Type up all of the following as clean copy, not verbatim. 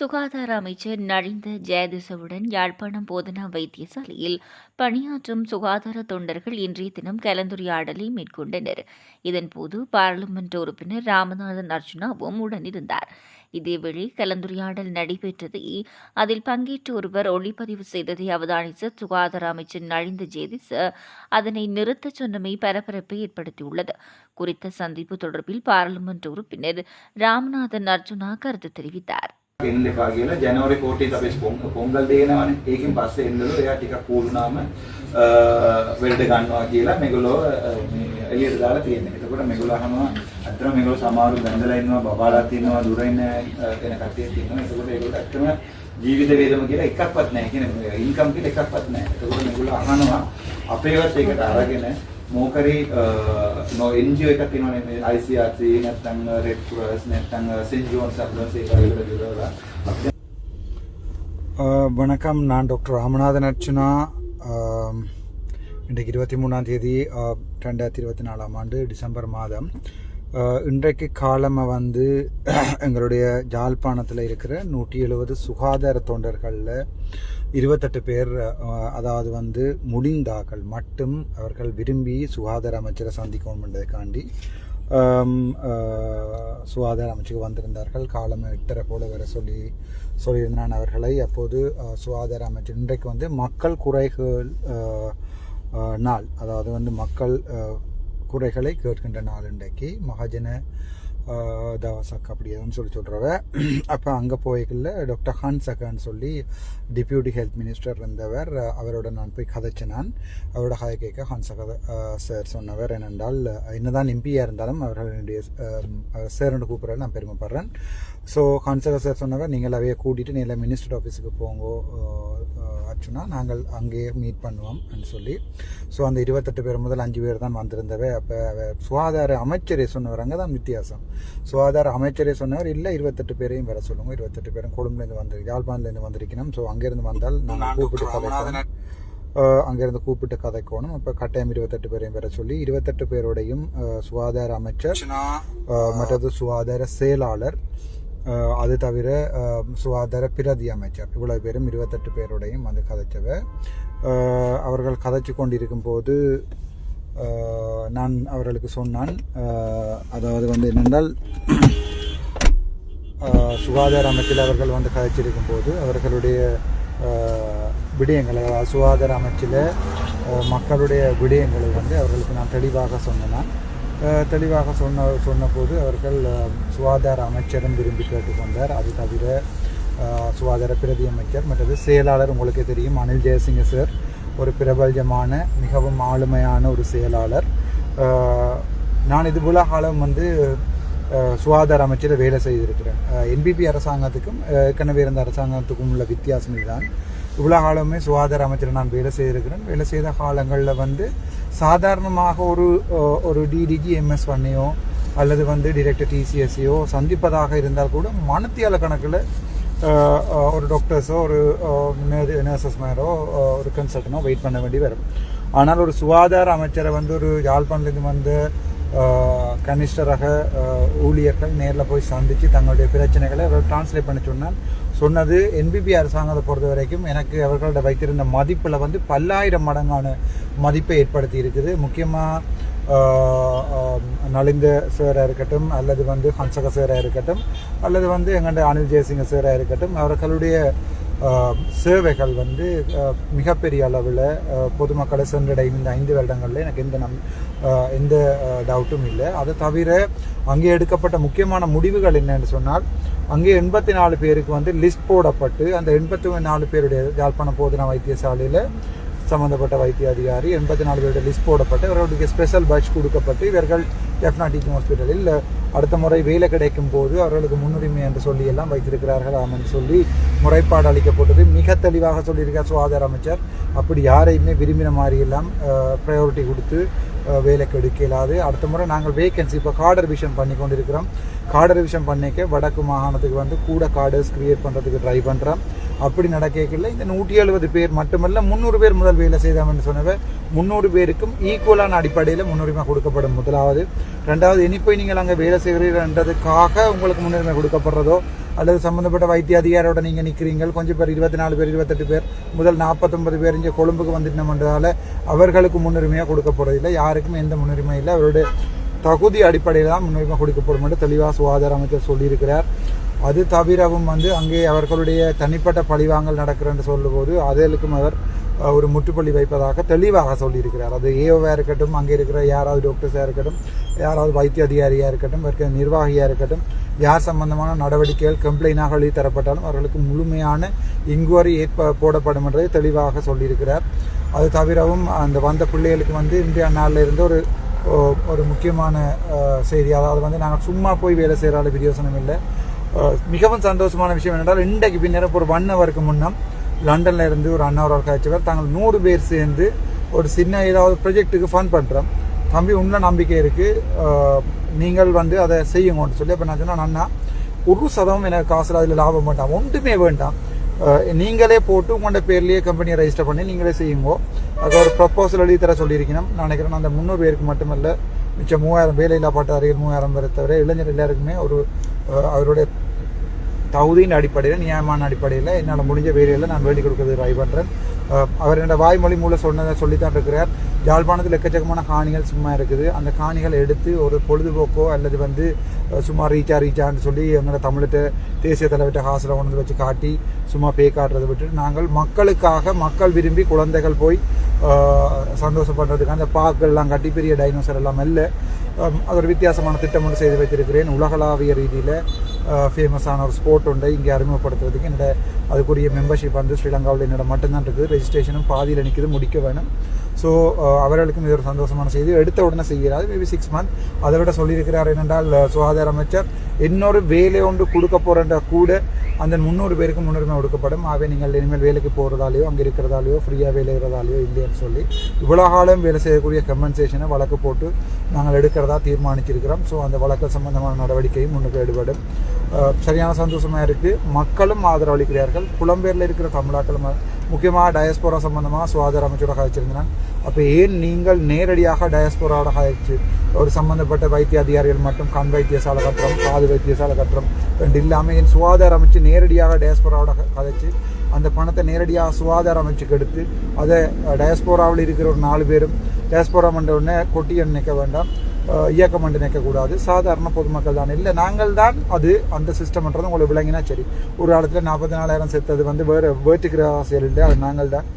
சுகாதார அமைச்சர் நலிந்த ஜெயதிசவுடன் யாழ்ப்பாணம் போதனா வைத்தியசாலையில் பணியாற்றும் சுகாதார தொண்டர்கள் இன்றைய தினம் கலந்துரையாடலை மேற்கொண்டனர். இதன்போது பாராளுமன்ற உறுப்பினர் ராமநாதன் அர்ஜுனாவும் உடனிருந்தார். இதேவேளை கலந்துரையாடல் நடைபெற்றதை அதில் பங்கேற்ற ஒருவர் ஒளிப்பதிவு செய்ததை அவதானித்த சுகாதார அமைச்சர் நலிந்த ஜெயதிச அதனை நிறுத்தச் சொன்னமை பரபரப்பை ஏற்படுத்தியுள்ளது. குறித்த சந்திப்பு தொடர்பில் பாராளுமன்ற உறுப்பினர் ராமநாதன் அர்ஜுனா கருத்து தெரிவித்தார். එන්න එපා කියලා ජනවාරි කෝටියට අපි පොංගල් දෙනවනේ. ඒකෙන් පස්සේ එන්නලු එයා ටිකක් කූරුනාම වෙල්ඩ ගන්නවා කියලා මේගොල්ලෝ මේ එළියට දාලා තියෙනවා. එතකොට මේගොල්ලෝ අහනවා අත්‍තරම මේගොල්ලෝ සමහරු බැඳලා ඉන්නවා, බබාලා තියෙනවා, දුර ඉන්න වෙන කට්ටියක් තියෙනවා. එතකොට ඒගොල්ලෝ ඇත්තම ජීවිත වේදම කියලා එකක්වත් නැහැ. කියන්නේ ඉන්කම් කියලා එකක්වත් නැහැ. එතකොට මේගොල්ලෝ අහනවා අපේවත් ඒකට අරගෙන මොකරි NGO එකක් තියෙනවනේ මේ ICRC නැත්නම් Red Cross නැත්නම් St. John's Ambulance ඒක වගේ දේවල්. வணக்கம், நான் டாக்டர் ராமநாதன் அர்ச்சுனா. இன்றைக்கு 23ஆம் தேதி 2024ஆம் ஆண்டு டிசம்பர் மாதம். இன்றைக்கு காலமாக வந்து எங்களுடைய யாழ்ப்பாணத்தில் இருக்கிற 170 சுகாதார தொண்டர்களில் 28 பேர், அதாவது வந்து முடிந்தாக்கள் மட்டும் அவர்கள் விரும்பி சுகாதார அமைச்சரை சந்திக்கணுன்றதுக்காண்டி சுகாதார அமைச்சுக்கு வந்திருந்தார்கள். காலம் 8:30 போல வர சொல்லியிருந்தான் அவர்களை. அப்போது சுகாதார அமைச்சர் இன்றைக்கு வந்து மக்கள் குறைகள் நாள், அதாவது வந்து மக்கள் குறைகளை கேட்கின்ற நாள் இன்றைக்கு மகாஜன தவசக் அப்படின்னு சொல்கிறவ. அப்போ அங்கே போய்க்குள்ள டாக்டர் ஹன்சகான்னு சொல்லி டிப்யூட்டி ஹெல்த் மினிஸ்டர் இருந்தவர், அவரோட நான் போய் கதைச்சேன். நான் அவரோட கதை கேட்க ஹன்சகா சார் சொன்னவர் என்னென்றால், என்னதான் எம்பியாக இருந்தாலும் அவர்களுடைய சார்னு கூப்பிட்றது நான் பெருமைப்படுறேன். ஸோ ஹன்சகா சார் சொன்னவர், நீங்கள் அவையை கூட்டிகிட்டு நேரில் மினிஸ்டர் ஆஃபீஸுக்கு போங்கோ ஆச்சுன்னா நாங்கள் அங்கேயே மீட் பண்ணுவோம் சொல்லி. ஸோ அந்த 28 பேர் முதல் 5 பேர் தான் வந்திருந்தவை. அப்போ சுகாதார அமைச்சரே சொன்னவர், அங்கே தான் வித்தியாசம். சுகாதார அமைச்சரே சொன்னவர், இல்லை 28 பேரையும் வர சொல்லுங்க, 28 பேரும் கொழும்புலேருந்து வந்து யாழ்ப்பாணத்துலேருந்து வந்திருக்கணும். ஸோ அங்கேருந்து வந்தால் நாங்கள் கூப்பிட்டு கதைக்கணும், அங்கேருந்து கூப்பிட்டு கதைக்கணும். அப்போ கட்டாயம் 28 பேரையும் வர சொல்லி 28 பேரோடையும் சுகாதார அமைச்சர், மற்றது சுகாதார செயலாளர், அது தவிர சுகாதார பிரதி அமைச்சர், இவ்வளோ பேரும் 28 பேரோடையும் வந்து கதைச்சவை. அவர்கள் கதைச்சு கொண்டிருக்கும் போது நான் அவர்களுக்கு சொன்னான், அதாவது வந்து என்னென்றால் சுகாதார அமைச்சில் அவர்கள் வந்து கதைச்சிருக்கும் போது அவர்களுடைய விடயங்களை, சுகாதார அமைச்சில் மக்களுடைய விடயங்களை வந்து அவர்களுக்கு நான் தெளிவாக சொன்னேன். தெளிவாக சொன்னபோது அவர்கள் சுகாதார அமைச்சரும் விரும்பி கேட்டுக்கொண்டார். அது தவிர சுகாதார பிரதி அமைச்சர் மற்றது செயலாளர், உங்களுக்கே தெரியும் அனில் ஜெயசிங்க சார், ஒரு பிரபல்யமான மிகவும் ஆளுமையான ஒரு செயலாளர். நான் இது போல காலம் வந்து சுகாதார அமைச்சரை வேலை செய்திருக்கிறேன். NPP அரசாங்கத்துக்கும் ஏற்கனவே இருந்த அரசாங்கத்துக்கும் உள்ள வித்தியாசம் இதுதான். இவ்வளோ காலமே சுகாதார அமைச்சரை நான் வேலை செய்திருக்கிறேன். வேலை செய்த காலங்களில் வந்து சாதாரணமாக ஒரு DDG MS1ஐயோ அல்லது வந்து டிரெக்டர் TCSையோ சந்திப்பதாக இருந்தால் கூட மணித்தியால கணக்கில் ஒரு டாக்டர்ஸோ ஒரு நர்சஸ் மேரோ ஒரு கன்சல்டனோ வெயிட் பண்ண வேண்டி வரும். ஆனால் ஒரு சுகாதார அமைச்சரை வந்து ஒரு யாழ்ப்பாணத்துலேருந்து வந்து கனிஷ்டராக ஊழியர்கள் நேரில் போய் சந்தித்து தங்களுடைய பிரச்சனைகளை அவர் டிரான்ஸ்லேட் பண்ண சொன்னது NPP அரசாங்கத்தை பொறுத்த வரைக்கும் எனக்கு அவர்களோட வைத்திருந்த மதிப்பில் வந்து 10,000 மடங்கான மதிப்பை ஏற்படுத்தி இருக்குது. முக்கியமாக நலிந்த சாராக இருக்கட்டும், அல்லது வந்து ஹன்சகா சாராக இருக்கட்டும், அல்லது வந்து எங்கள்ட அனில் ஜெயசிங்க சாராக இருக்கட்டும், அவர்களுடைய சேவைகள் வந்து மிகப்பெரிய அளவில் பொதுமக்களை சென்றடையும் இந்த 5 வருடங்களில் எனக்கு எந்த டவுட்டும் இல்லை. அதை தவிர அங்கே எடுக்கப்பட்ட முக்கியமான முடிவுகள் என்னன்னு சொன்னால், அங்கே 84 பேருக்கு வந்து லிஸ்ட் போடப்பட்டு அந்த 84 பேருடைய யாழ்ப்பாணம் போதனா வைத்தியசாலையில் சம்மந்தப்பட்ட வைத்திய அதிகாரி 84 பேருடைய லிஸ்ட் போடப்பட்டு அவர்களுடைய ஸ்பெஷல் பேட்ச் கொடுக்கப்பட்டு இவர்கள் ஜெஃப்னா டீச்சிங் ஹாஸ்பிட்டலில் அடுத்த முறை வேலை கிடைக்கும் போது அவர்களுக்கு முன்னுரிமை என்று சொல்லி எல்லாம் வைத்திருக்கிறார்கள் என்று சொல்லி முறைப்பாடு அளிக்கப்பட்டது. மிக தெளிவாக சொல்லியிருக்கார் சுகாதார அமைச்சர். அப்படி யாரையுமே விரும்பின மாதிரி எல்லாம் ப்ரையாரிட்டி கொடுத்து வேலைக்கு எடுக்க இயலாது. அடுத்த முறை நாங்கள் வேகன்சி இப்போ கார்டர் ரிவிஷன் பண்ணி கொண்டிருக்கிறோம். கார்டர் ரிவிஷன் பண்ணிக்க வடக்கு மாகாணத்துக்கு வந்து கூட கார்டர்ஸ் கிரியேட் பண்ணுறதுக்கு ட்ரை பண்ணுறோம். அப்படி நடக்கல இந்த 170 பேர் மட்டுமல்ல 300 பேர் முதல் வேலை செய்தாமன்னு சொன்னவ 300 பேருக்கும் ஈக்குவலான அடிப்படையில் முன்னுரிமை கொடுக்கப்படும். முதலாவது. ரெண்டாவது, இனி போய் நீங்கள் அங்கே வேலை செய்கிறீர்கள்ன்றதுக்காக உங்களுக்கு முன்னுரிமை கொடுக்கப்படுறதோ அல்லது சம்மந்தப்பட்ட வைத்திய அதிகாரியோட நீங்கள் நிற்கிறீங்க, கொஞ்சம் பேர் 24 பேர் 28 பேர் முதல் 49 பேர் இங்கே கொழும்புக்கு வந்துட்டோம்ன்றதால அவர்களுக்கு முன்னுரிமையாக கொடுக்கப்படுறதில்லை. யாருக்கும் எந்த முன்னுரிமை இல்லை, அவருடைய தகுதி அடிப்படையில் தான் முன்னுரிமை கொடுக்கப்படும் என்று தெளிவாக சுகாதார அமைச்சர் சொல்லியிருக்கிறார். அது தவிரவும் அங்கே அவர்களுடைய தனிப்பட்ட பழிவாங்கல் நடக்கிறன்னு சொல்லும்போது அதற்கும் அவர் ஒரு முற்றுப்புள்ளி வைப்பதாக தெளிவாக சொல்லியிருக்கிறார். அது ஏஓவாக இருக்கட்டும், அங்கே இருக்கிற யாராவது டாக்டர்ஸாக இருக்கட்டும், யாராவது வைத்திய அதிகாரியாக இருக்கட்டும், இருக்கிற நிர்வாகியாக இருக்கட்டும், யார் சம்பந்தமான நடவடிக்கைகள் கம்ப்ளைண்டாக எழுதி தரப்பட்டாலும் அவர்களுக்கு முழுமையான இன்குவரி போடப்படும் என்றதை தெளிவாக சொல்லியிருக்கிறார். அது தவிரவும் அந்த வந்த பிள்ளைகளுக்கு இந்தியா நாளில் இருந்து ஒரு முக்கியமான செய்தி, அதாவது நாங்கள் சும்மா போய் வேலை செய்கிறால பிரயோசனம் இல்லை. மிகவும் சந்தோஷமான விஷயம் என்னென்றால் இன்றைக்கு பின்னர் ஒரு 1 ஹவருக்கு முன்னம் லண்டனில் இருந்து ஒரு அண்ணாவரால் காய்ச்சவர் தாங்கள் 100 பேர் சேர்ந்து ஒரு சின்ன ஏதாவது ப்ரொஜெக்ட்டுக்கு ஃபண்ட் பண்ணுறோம் தம்பி, உள்ள நம்பிக்கை இருக்குது, நீங்கள் அதை செய்யுங்கன்னு சொல்லி. அப்போ நான் சொன்னால் அண்ணா 1% எனக்கு காசில் அதில் லாபம் வேண்டாம், ஒன்றுமே வேண்டாம், நீங்களே போட்டு உங்களோட பேர்லேயே கம்பெனியை ரெஜிஸ்டர் பண்ணி நீங்களே செய்யுங்கோ. அது ஒரு ப்ரப்போசல் எழுதி தர சொல்லியிருக்கணும். நான் நினைக்கிறேன் அந்த 300 பேருக்கு மட்டுமல்ல, மிச்சம் 3000 வேலையில்லா பட்டதாரிகள் 3000 பேரை தவிர இளைஞர் எல்லாருக்குமே அவருடைய தகுதியின் அடிப்படையில் நியாயமான அடிப்படையில் என்னால் முடிஞ்ச வேலையில் நான் வேண்டி கொடுக்கறது ட்ரை பண்ணுறேன். அவர் என்னோட வாய்மொழி மூலம் சொல்லித்தான் இருக்கிறார். யாழ்ப்பாணத்தில் எக்கச்சக்கமான காணிகள் சும்மா இருக்குது, அந்த காணிகளை எடுத்து ஒரு பொழுதுபோக்கோ அல்லது சும்மா ரீச்சான்னு சொல்லி எங்களோட தமிழ்கிட்ட தேசிய தலைவர்கிட்ட காசில் கொண்டு வச்சு காட்டி சும்மா காட்டுறதை விட்டுட்டு நாங்கள் மக்களுக்காக, மக்கள் விரும்பி குழந்தைகள் போய் சந்தோஷப்படுறதுக்கு அந்த பார்க்கெல்லாம் கட்டி பெரிய டைனோசர் எல்லாம் இல்லை, அது ஒரு வித்தியாசமான திட்டம் ஒன்று செய்து வைத்திருக்கிறேன். உலகளாவிய ரீதியில் ஃபேமஸான ஒரு ஸ்போர்ட் ஒன்றை இங்கே அறிமுகப்படுத்துறதுக்கு என்னோட அதுக்குரிய மெம்பர்ஷிப் ஸ்ரீலங்காவில் என்னோட மட்டும்தான் இருக்குது. ரெஜிஸ்ட்ரேஷனும் பாதியில் நிற்கிது, முடிக்க வேணும். ஸோ அவர்களுக்கும் இது ஒரு சந்தோஷமான செய்தி. எடுத்த உடனே செய்கிறாரு, மேபி 6 months. அதை விட சொல்லியிருக்கிறார் என்னென்றால் சுகாதார அமைச்சர் இன்னொரு வேலை ஒன்று கொடுக்க போகிற கூட அந்த 300 பேருக்கு முன்னுரிமை கொடுக்கப்படும். ஆகவே நீங்கள் இனிமேல் வேலைக்கு போகிறதாலேயோ அங்கே இருக்கிறதாலேயோ ஃப்ரீயாக வேலை இருக்கிறதாலேயோ இல்லைன்னு சொல்லி இவ்வளோ காலம் வேலை செய்யக்கூடிய கம்பன்சேஷனை வழக்கு போட்டு நாங்கள் எடுக்கிறதா தீர்மானிச்சிருக்கிறோம். ஸோ அந்த வழக்கு சம்பந்தமான நடவடிக்கையும் முன்னுக்கு ஈடுபடும். சரியான சந்தோஷமாக இருக்குது. மக்களும் ஆதரவளிக்கிறார்கள். புலம்பெயரில் இருக்கிற தமிழாக்களும் முக்கியமாக டயஸ்போரா சம்பந்தமாக சுகாதார அமைச்சரோட கதைச்சிருந்தான். அப்போ ஏன் நீங்கள் நேரடியாக டயஸ்போராவோட கதைச்சு ஒரு சம்பந்தப்பட்ட வைத்திய அதிகாரிகள் மட்டும் கண் வைத்தியசாலை கட்டுறோம், காது வைத்தியசாலை கட்டுறோம் ரெண்டு இல்லாமல் என் சுகாதார அமைச்சு நேரடியாக டயஸ்போராவோட கதைச்சு அந்த பணத்தை நேரடியாக சுகாதார அமைச்சுக்கு எடுத்து அதை டயஸ்போராவில் இருக்கிற ஒரு 4 பேரும் டயஸ்போரா மண்ட உடனே கொட்டியை நினைக்க வேண்டாம், இயக்கம் மண்டு நினைக்கக்கூடாது, சாதாரண பொதுமக்கள் தான் இல்லை, நாங்கள் தான் அது அந்த சிஸ்டம்ன்றது உங்களுக்கு விளங்கினா சரி. ஒரு காலத்தில் 44,000 செத்தது வேட்டுக்கிற ஆசையில் இல்லை, அது நாங்கள் தான்.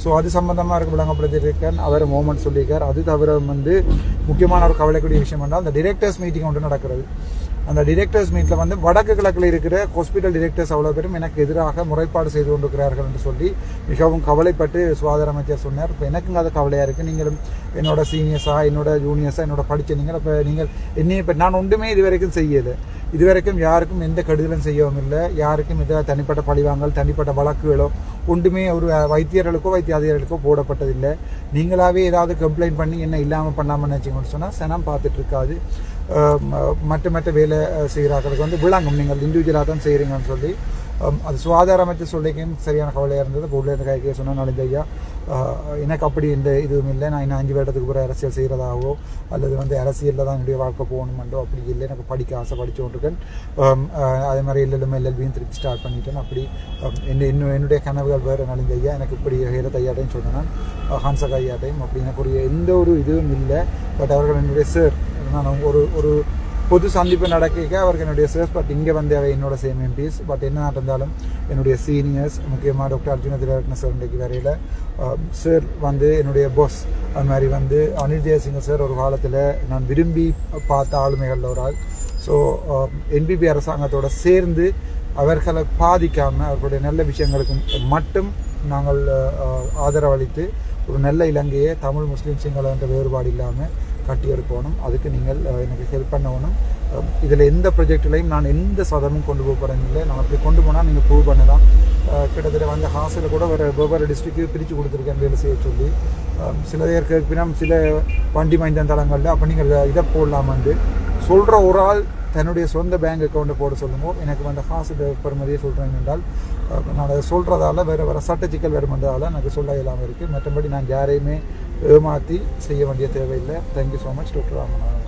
ஸோ அது சம்பந்தமாக இருக்க விளங்கப்படுத்தியிருக்கேன். அவர் மோமெண்ட் சொல்லியிருக்கார். அது தவிர முக்கியமான ஒரு கவலைக்கூடிய விஷயம் என்றால் அந்த டிரெக்டர்ஸ் மீட்டிங் ஒன்று நடக்கிறது. அந்த டிரெக்டர்ஸ் மீட்டில் வடக்கு கிழக்கில் இருக்கிற ஹாஸ்பிட்டல் டிரெக்டர்ஸ் அவ்வளோ பேரும் எனக்கு எதிராக முறைப்பாடு செய்து கொண்டிருக்கிறார்கள் என்று சொல்லி மிகவும் கவலைப்பட்டு சுகாதார அமைச்சர் சொன்னார். இப்போ எனக்குங்க அது கவலையாக இருக்குது. நீங்களும் என்னோட சீனியர்ஸாக, என்னோட ஜூனியர்ஸாக, என்னோட படித்த நீங்கள் இப்போ நீங்கள் என்னையை இப்போ நான் ஒன்றுமே இதுவரைக்கும் செய்யலை. இதுவரைக்கும் யாருக்கும் எந்த கெடுதலும் செய்யவும் இல்லை, யாருக்கும் இதில் தனிப்பட்ட பழிவாங்கல், தனிப்பட்ட வழக்குகளோ ஒன்றுமே ஒரு வைத்தியர்களுக்கோ வைத்திய அதிகாரிகளுக்கோ போடப்பட்டதில்லை. நீங்களாகவே ஏதாவது கம்ப்ளைண்ட் பண்ணி என்ன இல்லாமல் பண்ணாமல் நினச்சிங்கன்னு சொன்னால் சனம் பார்த்துட்ருக்காது. மற்ற வேலை செய்கிறார்களுக்கு விளங்கும் நீங்கள் இண்டிவிஜுவலாக தான் செய்கிறீங்கன்னு சொல்லி அது சுகாதார அமைச்சர் சொல்லிக்கும் சரியான கவலையாக இருந்தது. இப்போ உள்ள கைக்கே சொன்னால் நாளைக்கு ஐயா எனக்கு அப்படி இந்த இதுவும் இல்லை, நான் இன்னும் 5 வருடத்துக்கு பிறகு அரசியல் செய்கிறதாவோ அல்லது அரசியலில் தான் என்னுடைய வாழ்க்கை போகணுமெண்டோ அப்படி இல்லை, எனக்கு படிக்க ஆசை படிச்சுட்ருக்கேன். அதே மாதிரி எல்எல்பியும் திருப்பி ஸ்டார்ட் பண்ணிட்டேன். அப்படி என்னுடைய கனவுகள் வேறு நலிந்த ஐயா எனக்கு இப்படி ஹேரத் ஐயாட்டையும் சொன்னேன், ஹான்சக் ஐயாட்டையும் அப்படி எனக்கு ஒரு எந்த ஒரு இதுவும் இல்லை. பட் அவர்கள் என்னுடைய சார், நான் ஒரு பொது சந்திப்பு நடக்க அவருக்கு என்னுடைய சார்ஸ், பட் இங்கே அவை என்னோட சேம் எம்பிஸ். பட் என்ன நடந்தாலும் என்னுடைய சீனியர்ஸ், முக்கியமாக டாக்டர் அர்ஜுன திரட்ன சார் இன்றைக்கு வரையில் சார் என்னுடைய பாஸ், அது மாதிரி அனில் ஜெயசிங்க சார் ஒரு காலத்தில் நான் விரும்பி பார்த்த ஆளுமைகளில் ஒரு ஆள். ஸோ என்பிபி அரசாங்கத்தோடு சேர்ந்து அவர்களை பாதிக்காமல் அவர்களுடைய நல்ல விஷயங்களுக்கு மட்டும் நாங்கள் ஆதரவளித்து ஒரு நல்ல இலங்கையை தமிழ் முஸ்லீம் சிங்கள என்ற வேறுபாடு இல்லாமல் கட்டியெடுக்கணும். அதுக்கு நீங்கள் எனக்கு ஹெல்ப் பண்ணணும். இதில் எந்த ப்ரொஜெக்ட்லையும் நான் எந்த சதமும் கொண்டு போக போகிறேன் இல்லை. நான் அப்படி கொண்டு போனால் நீங்கள் ப்ரூவ் பண்ணலாம். கிட்டத்தட்ட ஹாஸ்டலில் கூட வெவ்வேறு டிஸ்ட்ரிக்ட்டு பிரித்து கொடுத்துருக்கேன் வேலை செய்ய சொல்லி. சில பேர் கேட்பினா சில வண்டி மைந்தன் தளங்களில் அப்போ நீங்கள் இதை போடலாமான்னு சொல்கிற ஒரு ஆள் தன்னுடைய சொந்த பேங்க் அக்கௌண்ட்டை போட சொல்லுங்கள். எனக்கு காசு பெறுமதியை சொல்கிறேன் என்றால் நான் அதை சொல்கிறதால வேறு சட்ட சிக்கல் வருமென்றதால எனக்கு சொல்ல இல்லாமல் இருக்குது. மற்றபடி நான் யாரையுமே ஏமாற்றி செய்ய வேண்டிய தேவையில்லை. Thank you so much doctor Ramanathan.